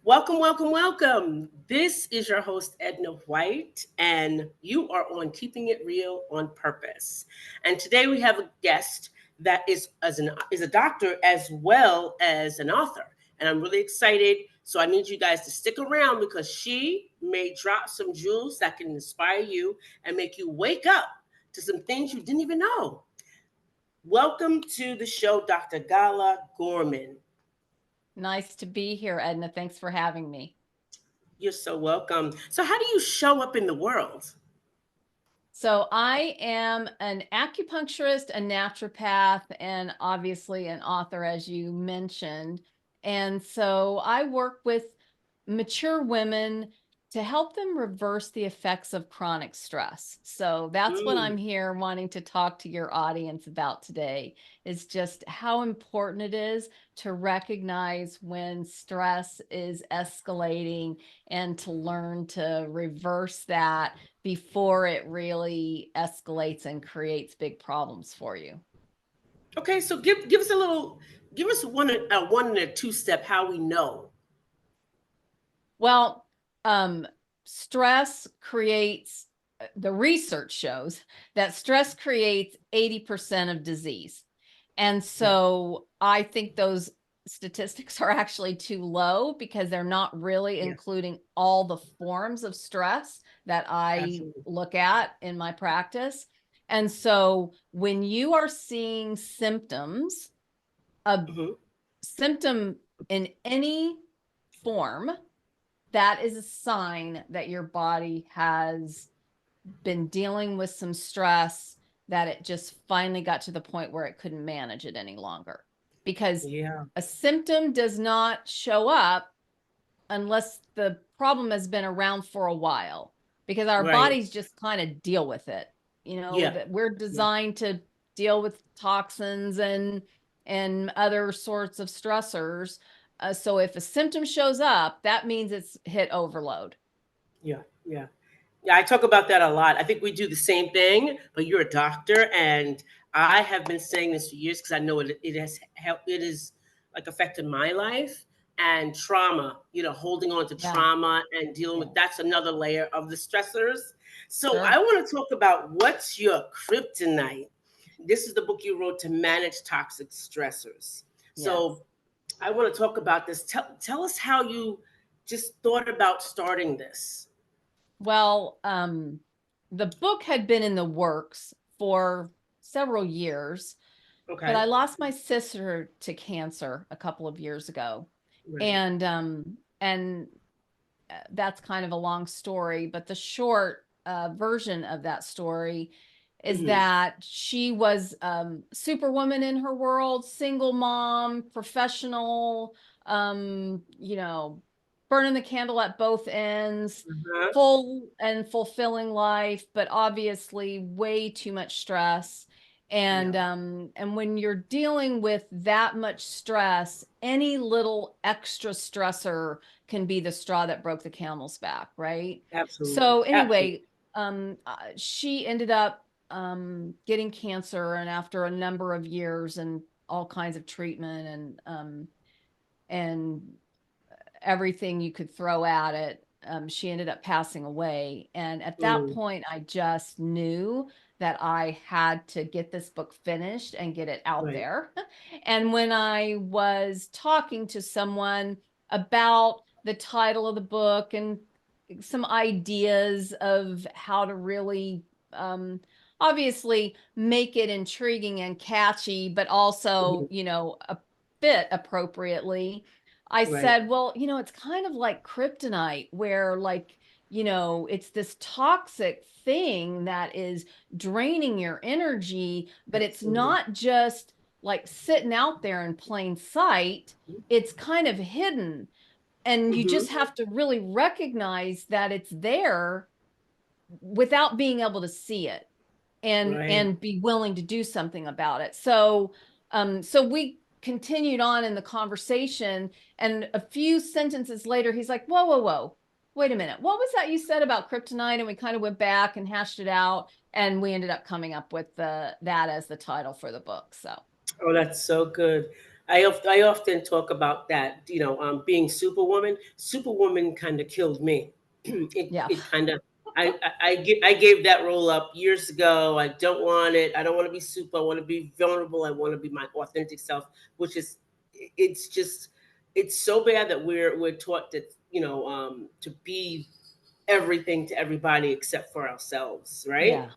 Welcome, welcome, welcome. This is your host, Edna White, and you are on Keeping It Real on Purpose. And today we have a guest that is a doctor as well as an author. And I'm really excited. So I need you guys to stick around because she may drop some jewels that can inspire you and make you wake up to some things you didn't even know. Welcome to the show, Dr. Gala Gorman. Nice to be here, Edna. Thanks for having me. You're so welcome. So, how do you show up in the world? So, I am an acupuncturist, a naturopath, and obviously an author, as you mentioned. And so, I work with mature women to help them reverse the effects of chronic stress. So that's what Mm, I'm here wanting to talk to your audience about today, is just how important it is to recognize when stress is escalating and to learn to reverse that before it really escalates and creates big problems for you. okay, so give us a little, give us one and a two step how we know. Well, um, stress creates, the research shows that stress creates 80% of disease. And Yeah, so I think those statistics are actually too low because they're not really yeah, including all the forms of stress that I absolutely. look at in my practice. And so when you are seeing symptoms, a Hmm. symptom in any form, that is a sign that your body has been dealing with some stress, that it just finally got to the point where it couldn't manage it any longer. Because Yeah, a symptom does not show up unless the problem has been around for a while, because our right. bodies just kind of deal with it. You know, Yeah, that we're yeah. designed to deal with toxins and other sorts of stressors. So if a symptom shows up, that means it's hit overload. Yeah, yeah. Yeah, I talk about that a lot. I think we do the same thing, but you're a doctor, and I have been saying this for years because I know it has helped. It is like affected my life and trauma. Holding on to Yeah. trauma and dealing Yeah. with that's another layer of the stressors. So I Sure. want to talk about what's your kryptonite. This is the book you wrote to manage toxic stressors. Yes. So I want to talk about this. Tell us how you just thought about starting this. Well, the book had been in the works for several years, but I Okay. lost my sister to cancer a couple of years ago. Right. And that's kind of a long story, but the short version of that story is Hmm. that she was superwoman in her world, single mom, professional, you know, burning the candle at both ends, Uh-huh. full and fulfilling life, but obviously way too much stress. Yeah. And when you're dealing with that much stress, any little extra stressor can be the straw that broke the camel's back, right? Absolutely. So Absolutely. anyway, she ended up getting cancer, and after a number of years and all kinds of treatment and everything you could throw at it, she ended up passing away. And at that Mm, point, I just knew that I had to get this book finished and get it out right. there. And when I was talking to someone about the title of the book and some ideas of how to really, um, obviously make it intriguing and catchy, but also, Mhm. a fit appropriately, I Right. said, well, it's kind of like kryptonite, where, like, it's this toxic thing that is draining your energy, but it's Absolutely. not just like sitting out there in plain sight. It's kind of hidden. And you Hmm. just have to really recognize that it's there without being able to see it, and Right. and be willing to do something about it. So we continued on in the conversation, and a few sentences later he's like, whoa, whoa, whoa, wait a minute, what was that you said about kryptonite? And we kind of went back and hashed it out, and we ended up coming up with that as the title for the book. So Oh, that's so good. I often talk about that, being Superwoman. Superwoman kind of killed me. Yeah. It kind of, I gave that role up years ago. I don't want it. I don't want to be super. I want to be vulnerable. I want to be my authentic self, which is, it's just, it's so bad that we're taught that, to be everything to everybody except for ourselves, right? Yeah.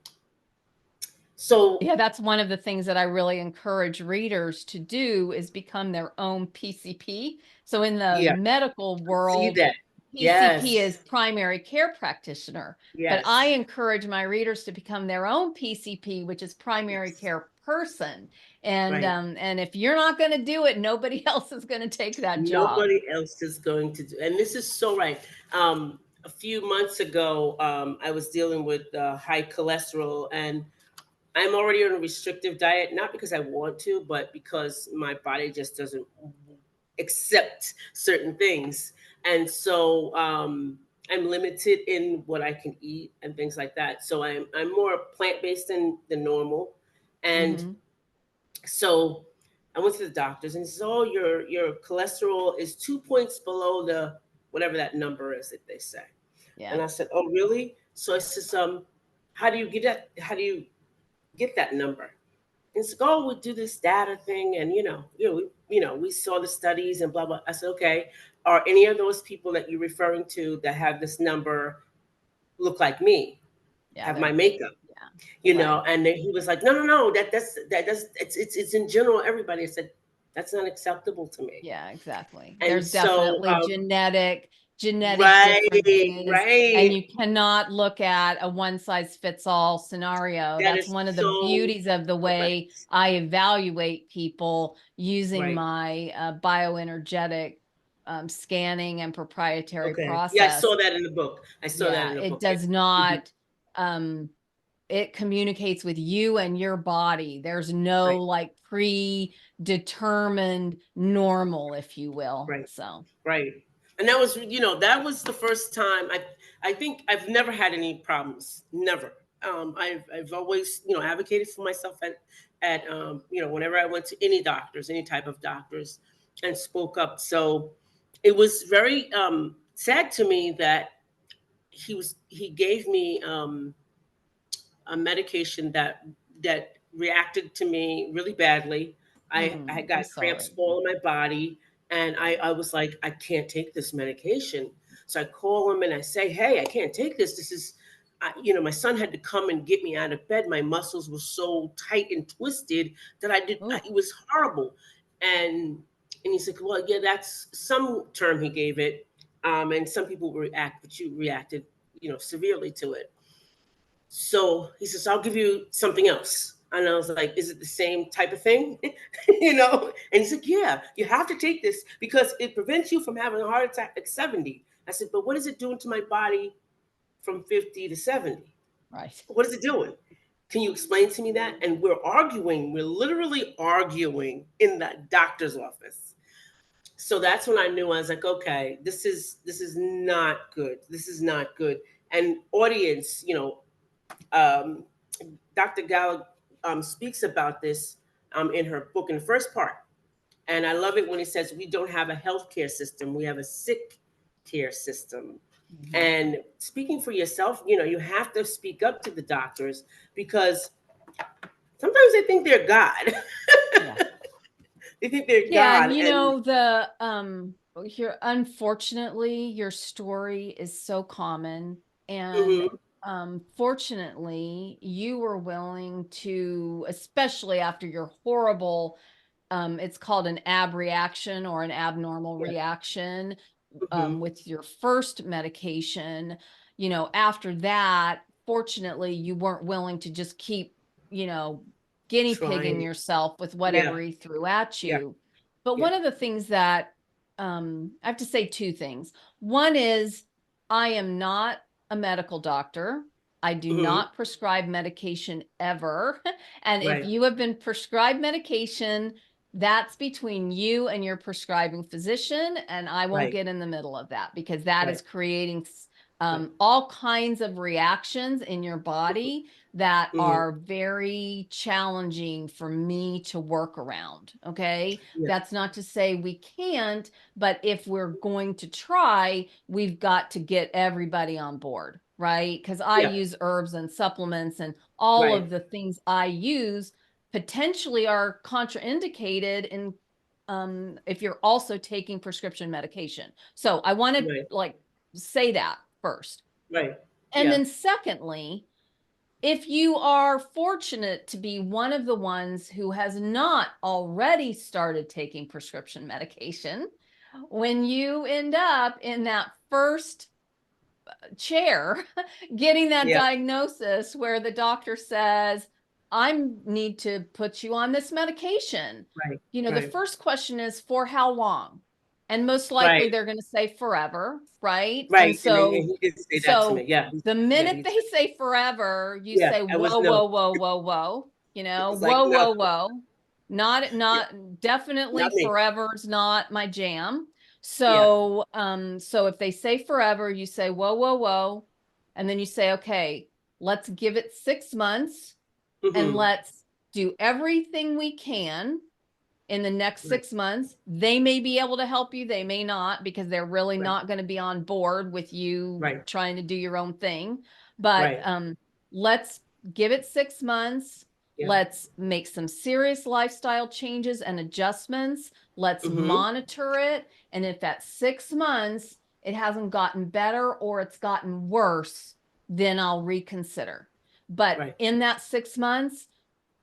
So Yeah, that's one of the things that I really encourage readers to do is become their own PCP. So in the yeah, medical see world, that. PCP Yes, is primary care practitioner, but I yes, encourage my readers to become their own PCP, which is primary yes, care person. right. And if you're not going to do it, nobody else is going to take that job. Nobody else is going to do, and this is so right. A few months ago, I was dealing with high cholesterol, and I'm already on a restrictive diet, not because I want to, but because my body just doesn't accept certain things. And so I'm limited in what I can eat and things like that. So I'm more plant based than normal. And Hmm. so I went to the doctors and he says, "Oh, your cholesterol is 2 points below the whatever that number is that they say." Yeah. And I said, "Oh, really?" So I says, how do you get that? How do you get that number? And it's like, "Oh, we do this data thing, and we saw the studies and blah blah." I said, "Okay, are any of those people that you're referring to that have this number look like me? Yeah. Have my They're, makeup?" yeah. You know, Right. and then he was like, "No, no, no, that's it's in general everybody." I said, "That's not acceptable to me." Yeah, exactly. And There's so, definitely genetic right, differences, and right, you cannot look at a one size fits all scenario. that That's is one of the so beauties of the way correct. I evaluate people using Right. my bioenergetic scanning and proprietary Okay. Yeah, I process. saw that in the book. I saw that Yeah, in the it book. does Mhm. not um it communicates with you and your body. There's no Right. like predetermined normal, if you will. Right. So, Right. And that was the first time I think I've never had any problems. Never. I've always, advocated for myself at whenever I went to any doctors, any type of doctors, and spoke up. So it was very sad to me that he gave me a medication that reacted to me really badly. I I'm got cramps sorry. all in my body, and Yeah. I was like, I can't take this medication. So I call him and I say, "Hey, I can't take this. This is, my son had to come and get me out of bed. My muscles were so tight and twisted that Oh, it was horrible." And he's like, "Well, yeah, that's some term he gave it, and some people react, but you reacted, severely to it." So he says, "I'll give you something else." And I was like, "Is it the same type of thing?" And he's like, "Yeah, you have to take this because it prevents you from having a heart attack at 70." I said, "But what is it doing to my body from 50 to 70? right. What is it doing? Can you explain to me that?" And we're literally arguing in the doctor's office. So that's when I knew. I was like, "Okay, this is not good. This is not good." And audience, um, Dr. Gala speaks about this in her book in the first part. And I love it when he says, "We don't have a healthcare system, we have a sick care system." Mhm. And speaking for yourself, you have to speak up to the doctors because sometimes they think they're God. Yeah. They think they're Yeah, and God. And your unfortunately your story is so common, and mhm, fortunately you were willing to, especially after your horrible it's called an abreaction or an abnormal yeah, reaction mhm, with your first medication. After that, fortunately, you weren't willing to just keep, you know, guinea pigging trying. yourself with Yeah, whatever he threw at yeah, you. But yeah. one of the things that I have to say two things. One is I am not a medical doctor. I do Hmm. not prescribe medication ever. And if Right, you have been prescribed medication, that's between you and your prescribing physician, and I won't right, get in the middle of that because that right, is creating right. all kinds of reactions in your body that Mhm. are very challenging for me to work around. Okay. Yeah. That's not to say we can't, but if we're going to try, we've got to get everybody on board, right? Because I Yeah. use herbs and supplements, and all Right. of the things I use potentially are contraindicated in if you're also taking prescription medication. So I want to Right. like say that first. Right. And Yeah. then secondly, if you are fortunate to be one of the ones who has not already started taking prescription medication, when you end up in that first chair getting that Yeah. diagnosis where the doctor says, I need to put you on this medication. Right. The Right. first question is, for how long? And most likely Right. they're going to say forever, right? And Right. And so he did say that to me. so Yeah. the Yeah. minute He's they say forever, you yeah. say, I was whoa, no. whoa, whoa, whoa, whoa, It's like whoa, no. whoa, whoa. Not Yeah. definitely Not me. forever's not my jam. Yeah. So if they say forever, you say, whoa, whoa, whoa. And then you say, okay, let's give it 6 months and Mm-hmm. let's do everything we can in the next Right. 6 months. They may be able to help you, they may not, because they're really Right. not going to be on board with you Right. trying to do your own thing. But Right. let's give it 6 months. Yeah. Let's make some serious lifestyle changes and adjustments. Let's Mm-hmm. monitor it. And if at 6 months it hasn't gotten better or it's gotten worse, then I'll reconsider. But Right. in that 6 months,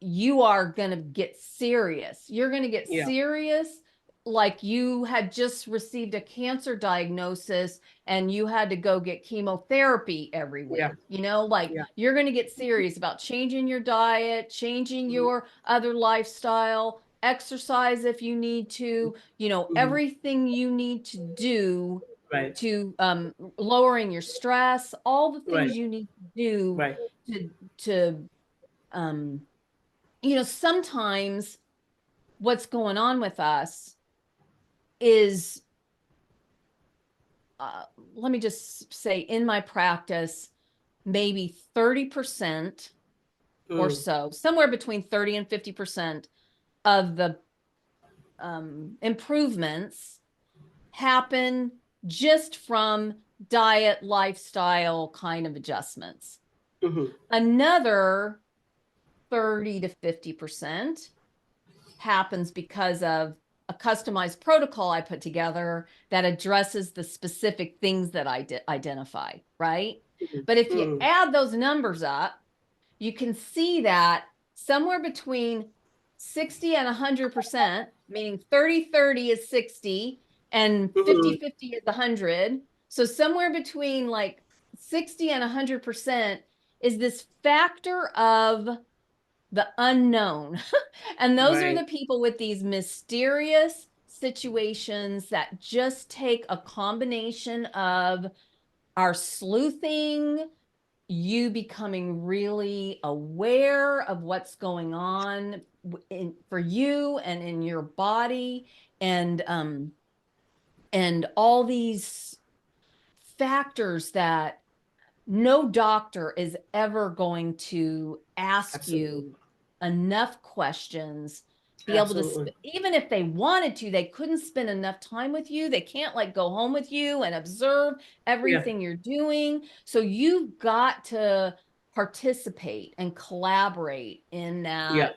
you are going to get serious. You're going to get Yeah. serious like you had just received a cancer diagnosis and you had to go get chemotherapy every Yeah. week. Like Yeah. you're going to get serious about changing your diet, changing Mm-hmm. your other lifestyle, exercise if you need to, Mm-hmm. everything you need to do Right. to lowering your stress, all the Right. things you need to do Right. to um sometimes what's going on with us is, uh, let me just say, in my practice, maybe 30% or Mm. so, somewhere between 30 and 50% of the improvements happen just from diet, lifestyle kind of adjustments. Mm-hmm. Another 30 to 50% happens because of a customized protocol I put together that addresses the specific things that I identify, right? But if you Mm-hmm. add those numbers up, you can see that somewhere between 60 and 100%, meaning 30-30 is 60 and Mm-hmm. 50-50 is 100. So somewhere between like 60 and 100% is this factor of the unknown. And those are Right. the people with these mysterious situations that just take a combination of our sleuthing, you becoming really aware of what's going on for you and in your body, and all these factors that no doctor is ever going to ask Absolutely. you enough questions, be able to Absolutely. even if they wanted to, they couldn't spend enough time with you. They can't like go home with you and observe Yeah. everything you're doing. So you've got to participate and collaborate in Yeah. that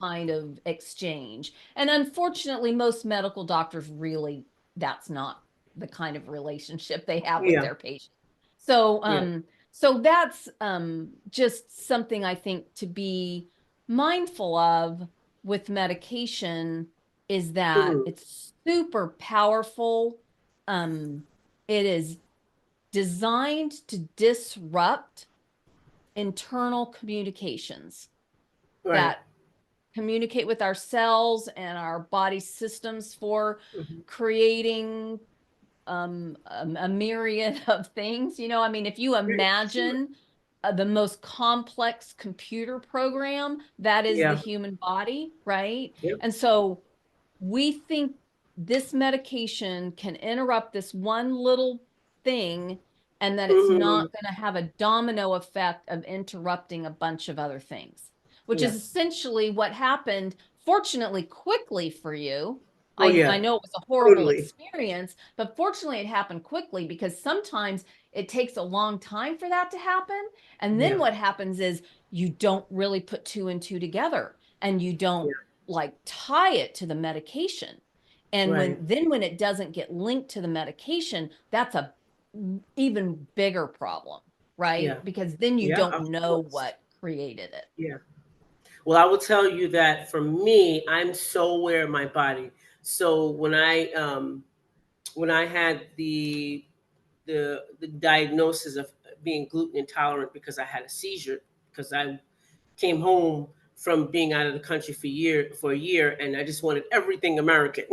kind of exchange. And unfortunately, most medical doctors really, that's not the kind of relationship they have with Yeah. their patients. So, Yeah. that's just something I think to be mindful of with medication, is that Mm-hmm. it's super powerful. Um, it is designed to disrupt internal communications Right. that communicate with our cells and our body systems for Mm-hmm. creating a myriad of things. I mean, if you Right. Sure. imagine the most complex computer program, that is the Yeah. human body, right? Yep. And so we think this medication can interrupt this one little thing and that it's Hmm. not going to have a domino effect of interrupting a bunch of other things, which Yeah. is essentially what happened, fortunately, quickly for you. Oh I yeah. know it was a horrible Totally. experience, but fortunately it happened quickly, because sometimes it takes a long time for that to happen. And then Yeah. what happens is you don't really put two and two together, and you don't Yeah. like tie it to the medication. And Right. when it doesn't get linked to the medication, that's a even bigger problem, right? Yeah. Because then you Yeah. don't Of know course. what created it. Yeah. Well, I will tell you that for me, I'm so aware of my body. So when I had the diagnosis of being gluten intolerant because I had a seizure, because I came home from being out of the country for a year, and I just wanted everything American,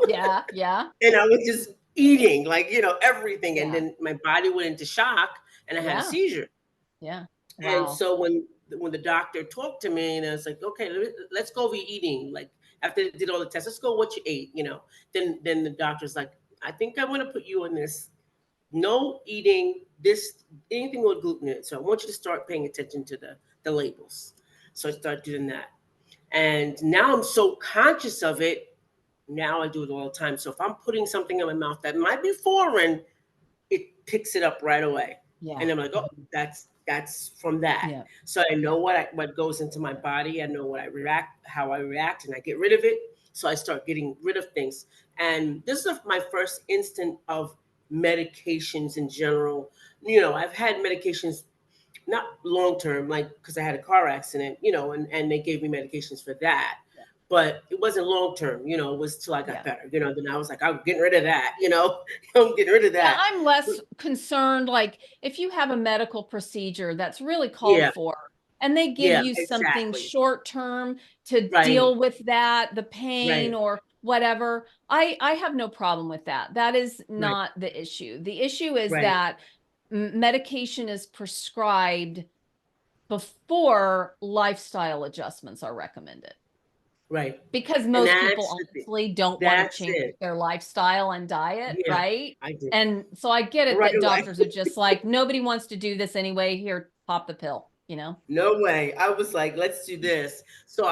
Yeah, yeah, and I was just eating like everything, and yeah, then my body went into shock, and I had a yeah, seizure. yeah. And Wow. so when the doctor talked to me, and I was like, okay, let's go over your eating. Like after they did all the tests, let's go what you ate. Then the doctor's like, I think I want to put you on this no eating this anything with gluten in it. So I want you to start paying attention to the labels. So I started doing that, and now I'm so conscious of it. Now I do it all the time. So if I'm putting something in my mouth that might be foreign, it picks it up right away, Yeah. and I'm like, oh, that's from that. Yeah. So I know Yeah. what goes into my body. I know how I react, and I get rid of it. So I start getting rid of things, and this is my first instant of medications in general. I've had medications not long term, like because I had a car accident, and they gave me medications for that. Yeah. But it wasn't long term, it was till I got Yeah. better, then I was like, I'm getting rid of that, I'm getting rid of Yeah, that. I'm less concerned. Like if you have a medical procedure that's really called Yeah, for, and they give yeah, you something exactly. short term to Right, deal with that, the pain right, or whatever, I have no problem with that. That is right, not the issue. The issue is right, that medication is prescribed before lifestyle adjustments are recommended, right. because And most people that's the thing. honestly don't want to That's change it. their lifestyle and diet, Yeah, right? I did. And so I get it Right that away. doctors are just like, nobody wants to do this anyway. Here, pop the pill, you know? No way. I was like, let's do this. So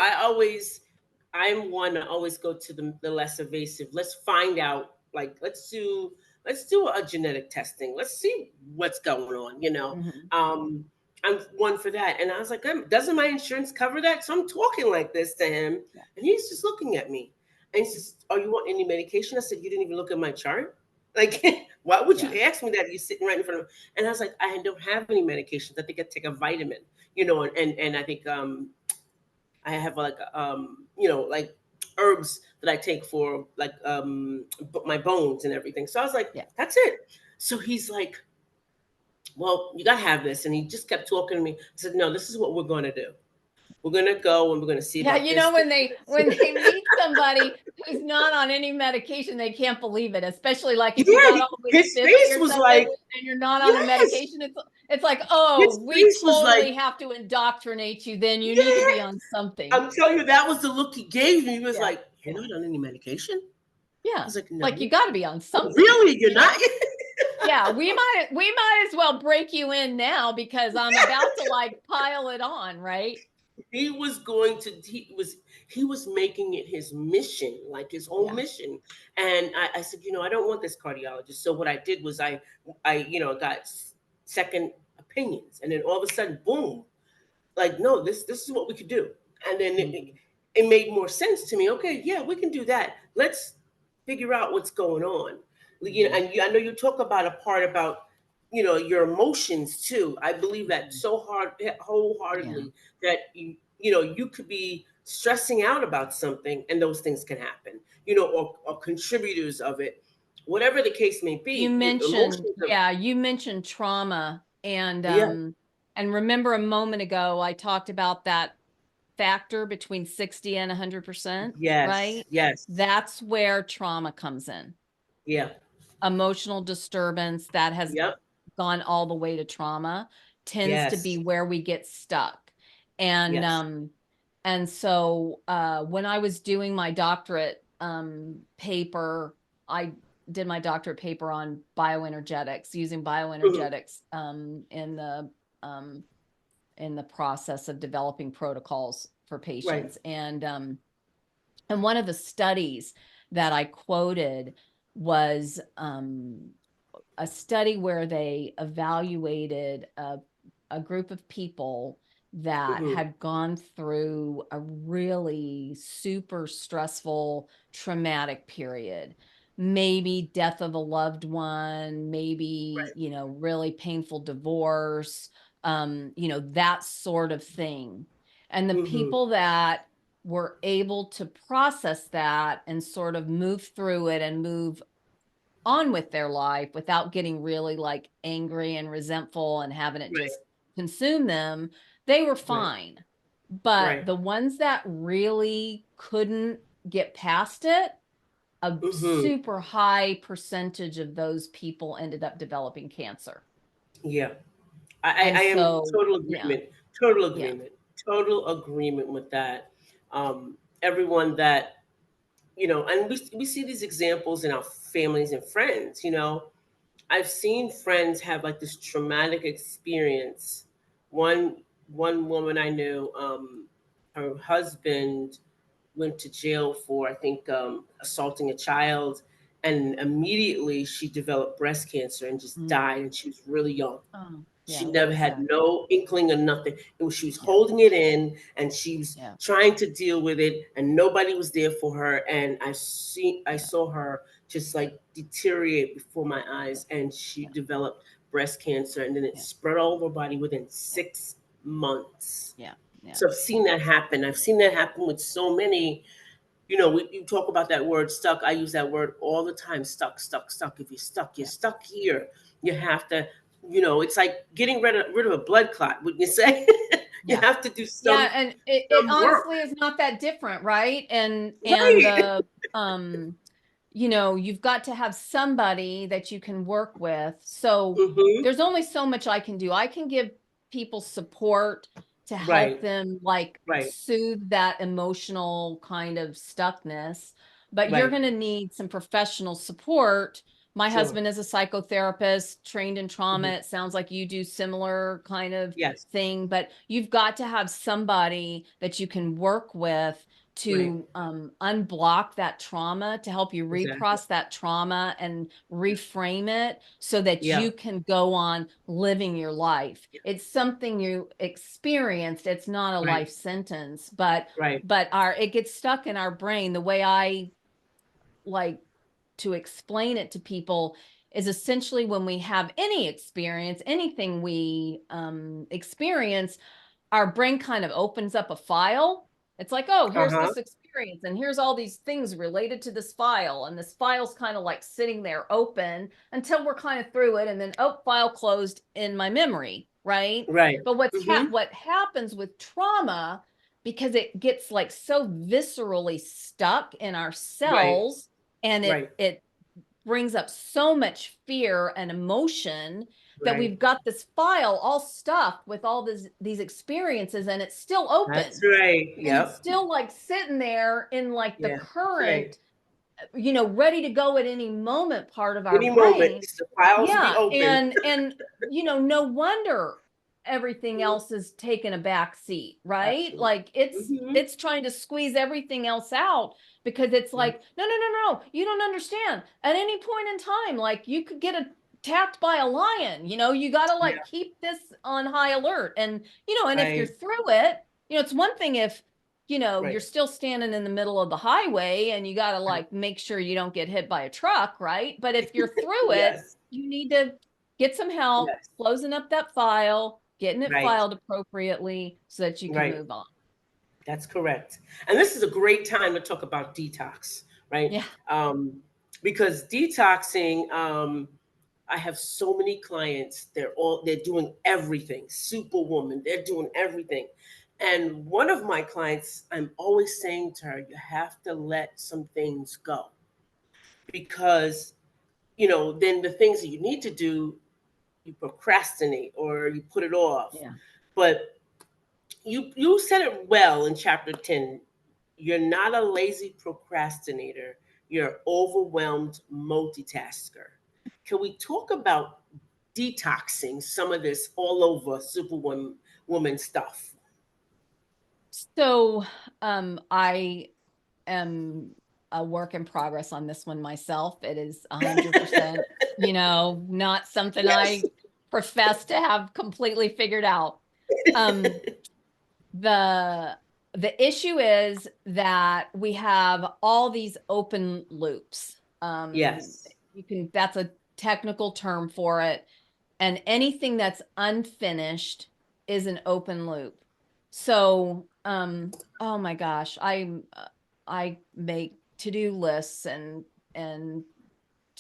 I'm one to always go to the less invasive. Let's find out, like, let's do a genetic testing. Let's see what's going on. Hmm. I'm one for that. And I was like, doesn't my insurance cover that? So I'm talking like this to him, Yeah, and he's just looking at me. And he says, "Oh, you want any medication?" I said, "You didn't even look at my chart. Like, why would you yeah, ask me that? You're sitting right in front of me." And I was like, "I don't have any medications. I think I take a vitamin." And I think I have like like herbs that I take for like my bones and everything. So I was like, yeah. that's it. So he's like, well, you gotta have this, and he just kept talking to me. I said, no, this is what we're gonna do. We're gonna go and we're gonna see Yeah, about you this, know, this, this. when they meet somebody who's not on any medication, they can't believe it. Especially like if you Yeah, got all the way to his 50 face or was something like, and you're not on a yes. medication, it's like, His oh, we face was like, totally have to indoctrinate you. Then you need to yeah. be on something. I'm telling you, that was the look he gave me. He was Yeah, like, you're yeah, not on any medication? I yeah. was like, no. Like you got to be on Oh, something, really? You're you not? know? Yeah, we might as well break you in now, because I'm about to like pile it on, right? He was making it his mission, like his whole Yeah. mission. And I said, I don't want this cardiologist. So what I did was I got second opinions, and then all of a sudden, boom, like, no, this is what we could do. And then it, Mhm. it made more sense to me. Okay, yeah, we can do that. Let's figure out what's going on. Mhm. I know you talk about a part about your emotions too. I believe that Mhm. so hard, Yeah. wholeheartedly, that you could be stressing out about something, and those things can happen. Or contributors of it, whatever the case may You be. mentioned, Emotions are, yeah, you mentioned trauma, yeah, and remember a moment ago I talked about that factor between 60 and 100%, yes, right? yes, That's where trauma comes in. yeah, Emotional disturbance that has yep, gone all the way to trauma tends to be yes, where we get stuck. And yes. so when I was doing my doctorate paper, I did my doctorate paper on bioenergetics, using Mhm. bioenergetics um, in the process of developing protocols for Right. patients. And one of the studies that I quoted was a study where they evaluated a group of people that Hmm. had gone through a really super stressful, traumatic period. Maybe death of a loved one, maybe, Right. really painful divorce, that sort of thing. And the Hmm. people that were able to process that and sort of move through it and move on with their life without getting really like angry and resentful and having it Right. just consume them, they were Right. fine. But Right. the ones that really couldn't get past it, a Hmm. super high percentage of those people ended up developing cancer. Yeah. I And am so, total yeah, agreement. Total yeah, agreement. Total agreement with that. Everyone that, and we see these examples in our families and friends. I've seen friends have like this traumatic experience. One one woman I knew, her husband went to jail for, I think, assaulting a child, and immediately she developed breast cancer and just mm, died, and she was really young. oh, She yeah, never really had sad. no inkling of nothing. It was she was Yeah, holding it in, and she was yeah, trying to deal with it, and nobody was there for her. And I yeah, saw her just like deteriorate before my yeah, eyes, and she yeah, developed breast cancer, and then it yeah, spread all over her body within yeah, 6 months. yeah, yeah, So I've seen that happen. I've seen that happen with so many. You talk about that word stuck. I use that word all the time. Stuck, stuck, stuck. If you're stuck, you're yeah, stuck here. You have to, it's like getting rid of a blood clot, wouldn't you say? You yeah. have to do Yeah, some and it work. honestly is not that different, right? And Right. the you've got to have somebody that you can work with. So Mm-hmm. there's only so much I can do. I can give people support to help Right. them like Right. soothe that emotional kind of stuckness, but you're Right. going to need some professional support. My Sure. husband is a psychotherapist trained in trauma. Hmm. It sounds like you do similar kind of Yes. thing, but you've got to have somebody that you can work with Right. to unblock that trauma, to help you Exactly. reprocess that trauma and reframe it so that Yeah. you can go on living your life. It's something you experienced. It's not a Right. life sentence, but Right. it gets stuck in our brain. The way I like to explain it to people is essentially when we have any experience, anything we experience, our brain kind of opens up a file. It's like, oh, Uh here's huh. this experience, and here's all these things related to this file. And this file's kind of like sitting there open until we're kind of through it. And then, oh, file closed in my memory, right? Right. But Mm-hmm. what happens with trauma, because it gets like so viscerally stuck in our Right. cells, and Right. it brings up so much fear and emotion that Right. we've got this file all stuffed with all these experiences, and it's still That's open, right. and it's Yep. still like sitting there in like the Yeah. That's right. current, ready to go at any moment part of our Any moment, brain. just the files be Yeah, open. no wonder everything else is taking a back seat, right? Absolutely. Like Hmm. it's trying to squeeze everything else out because it's Yeah. like, no, no, no, no, you don't understand. At any point in time, like you could get attacked by a lion, you got to like Yeah. keep this on high alert. And if you're Right. through it, it's one thing if you're Right. still standing in the middle of the highway and you got to Right. like make sure you don't get hit by a truck, right? But if you're through it, Yes. you need to get some help Yes. closing up that file, getting it Right. filed appropriately so that you can Right. move on. That's correct. And this is a great time to talk about detox, right? Yeah. Um, because detoxing, I have so many clients. They're doing everything. Superwoman. They're doing everything. And one of my clients, I'm always saying to her, you have to let some things go because then the things that you need to do, you procrastinate or you put it off. Yeah. But you said it well in chapter 10. You're not a lazy procrastinator. you're overwhelmed multitasker. Can we talk about detoxing some of this all over superwoman woman stuff? So, I am a work in progress on this one myself. It is 100%, not something Yes. I profess to have completely figured out. Um, the the issue is that we have all these open loops. Yes. You can That's a technical term for it, and anything that's unfinished is an open loop. So, oh my gosh, I make to-do lists and to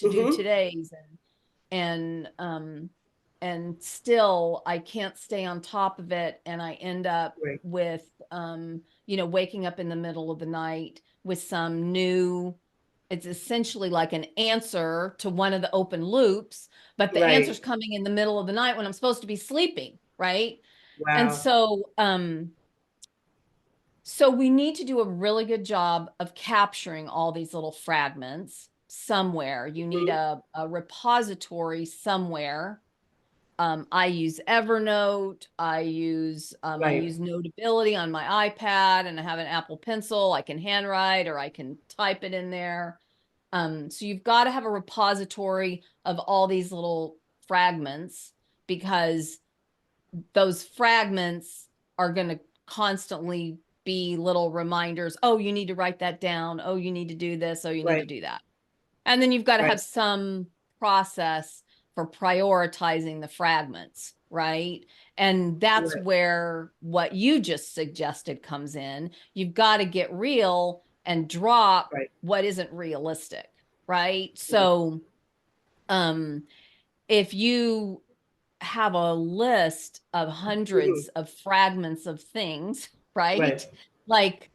do Mm-hmm. today's and and still I can't stay on top of it, and I end up Right. with waking up in the middle of the night with some new, it's essentially like an answer to one of the open loops, but the answer's Right. coming in the middle of the night when I'm supposed to be sleeping, right? And Wow. so we need to do a really good job of capturing all these little fragments somewhere. You need Mm-hmm. a repository somewhere. I use Evernote. I Right. use Notability on my iPad, and I have an Apple Pencil. I can handwrite or I can type it in there. So you've got to have a repository of all these little fragments, because those fragments are going to constantly be little reminders. Oh, you need to write that down. Oh, you need to do this. Oh, you need to Right. do that. And then you've got to Right. have some process for prioritizing the fragments, right? And that's Right. where what you just suggested comes in. You've got to get real and drop Right. what isn't realistic, right? Right. So, um, if you have a list of hundreds Mm-hmm. of fragments of things, Right. right? Like,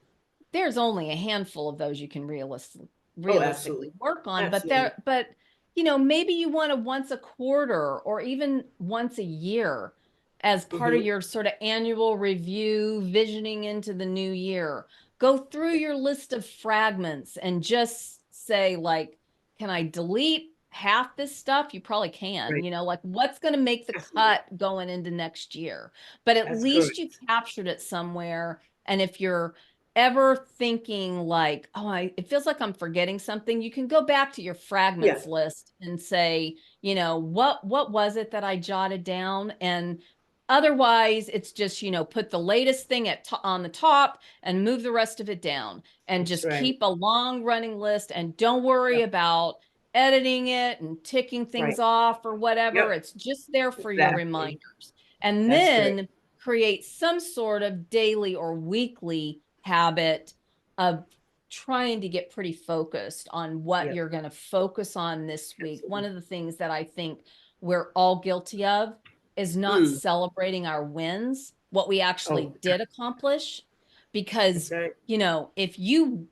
there's only a handful of those you can Oh, realistically absolutely. work on, Absolutely. but maybe you want to once a quarter or even once a year as part of Mm-hmm. your sort of annual review, visioning into the new year. Go through your list of fragments and just say, like, can I delete half this stuff? You probably can, Right. like, what's going to make the Absolutely. cut going into next year? But at That's least you correct. captured it somewhere. And if you're ever thinking like, oh, it feels like I'm forgetting something, you can go back to your Yeah. fragments list and say, what was it that I jotted down? And otherwise, it's just, put the latest thing on the top and move the rest of it down, and That's just right. keep a long running list, and don't worry Yep. about editing it and ticking things Right. off or whatever. Yep. It's just there for your Exactly. reminders. And That's great. then create some sort of daily or weekly habit of trying to get pretty focused on what Yep. you're going to focus on this week. One Absolutely. of the things that I think we're all guilty of is not Mm. celebrating our wins, what we Oh, actually did accomplish. that's Because, right.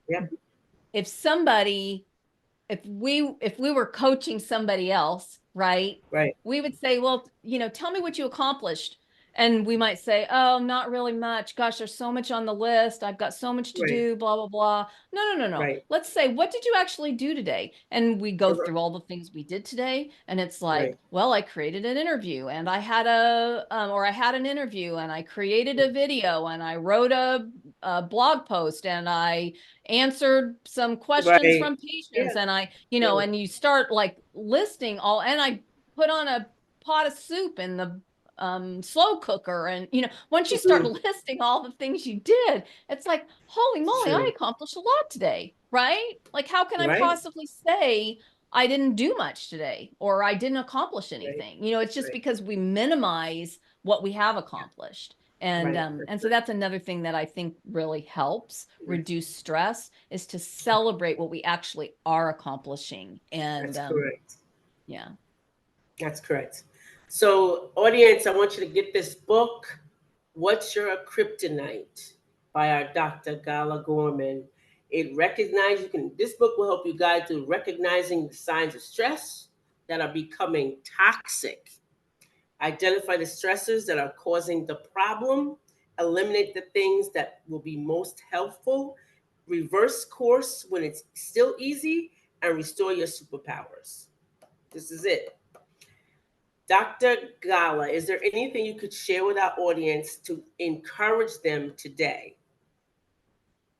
Yep. if somebody if we were coaching somebody else, right, Right. we would say, well, tell me what you accomplished. And we might say, oh, not really much. Gosh, there's so much on the list. I've got so much to Right. do, blah, blah, blah. No, no, no, no. Right. Let's say, what did you actually do today? And we go Uh-huh. through all the things we did today. And it's like, Right. well, I created an interview, and I had an interview, and I created a video, and I wrote a blog post, and I answered some questions Right. from patients, Yeah. and Yeah. and you start like listing all, and I put on a pot of soup in the slow cooker. And once you start Mm-hmm. listing all the things you did, it's like, holy It's moly, I true. accomplished a lot today, right? Like, how can I Right. possibly say I didn't do much today or I didn't accomplish Right. anything? It's just Right. because we minimize what we have Yeah. accomplished. And Right. um, That's and so right. that's another thing that I think really helps Yes. reduce stress, is to celebrate what we actually are accomplishing. And That's correct. yeah. That's correct. So, audience, I want you to get this book, What's Your Kryptonite by our Dr. Gala Gorman. It recognizes you can this book will help you guide through recognizing the signs of stress that are becoming toxic. Identify the stressors that are causing the problem, eliminate the things that will be most helpful, reverse course when it's still easy, and restore your superpowers. This is it. Dr. Gala, is there anything you could share with our audience to encourage them today?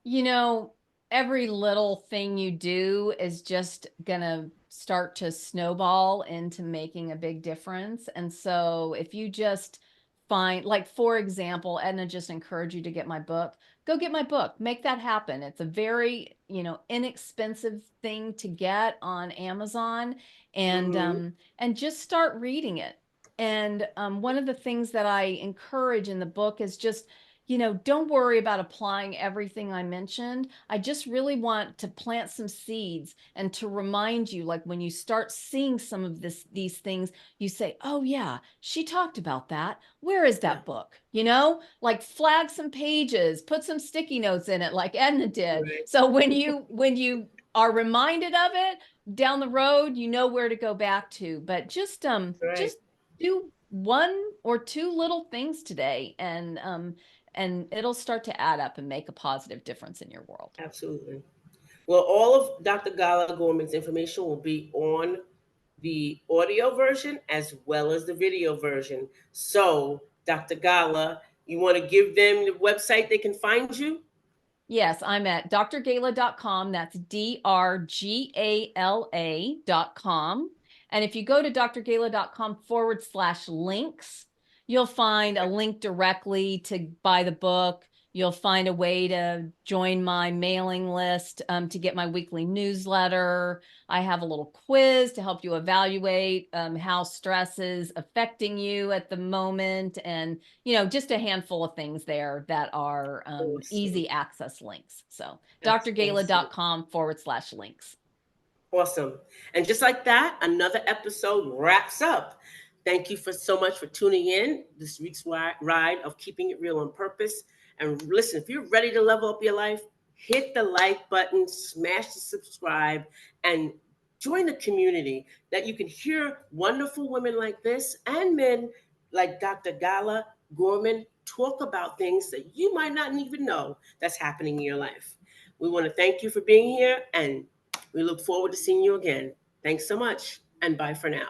You know, every little thing you do is just going to start to snowball into making a big difference. And so if you just find, like, for example, Edna just encouraged you to get my book, go get my book, make that happen. It's a very, inexpensive thing to get on Amazon, and Mm-hmm. just start reading it. And one of the things that I encourage in the book is just, don't worry about applying everything I mentioned. I just really want to plant some seeds and to remind you, like, when you start seeing some of these things, you say, oh yeah, she talked about that. Where is Yeah, that book? Like, flag some pages, put some sticky notes in it like Edna did. right, So when you are reminded of it down the road, you know where to go back to. But right. just do one or two little things today, and it'll start to add up and make a positive difference in your world. Absolutely. Well, all of Dr. Gala Gorman's information will be on the audio version as well as the video version. So, Dr. Gala, you want to give them the website they can find you? Yes, I'm at drgala.com. That's drgala.com. And if you go to drgala.com/links, you'll find a link directly to buy the book. You'll find a way to join my mailing list, to get my weekly newsletter. I have a little quiz to help you evaluate how stress is affecting you at the moment, and just a handful of things there that are Awesome. easy access links. So That's awesome. drgala.com/links. Awesome. And just like that, another episode wraps up. Thank you for so much for tuning in this week's ride of Keeping It Real on Purpose. And listen, if you're ready to level up your life, hit the like button, smash the subscribe, and join the community that you can hear wonderful women like this and men like Dr. Gala Gorman talk about things that you might not even know that's happening in your life. We want to thank you for being here, and we look forward to seeing you again. Thanks so much, and bye for now.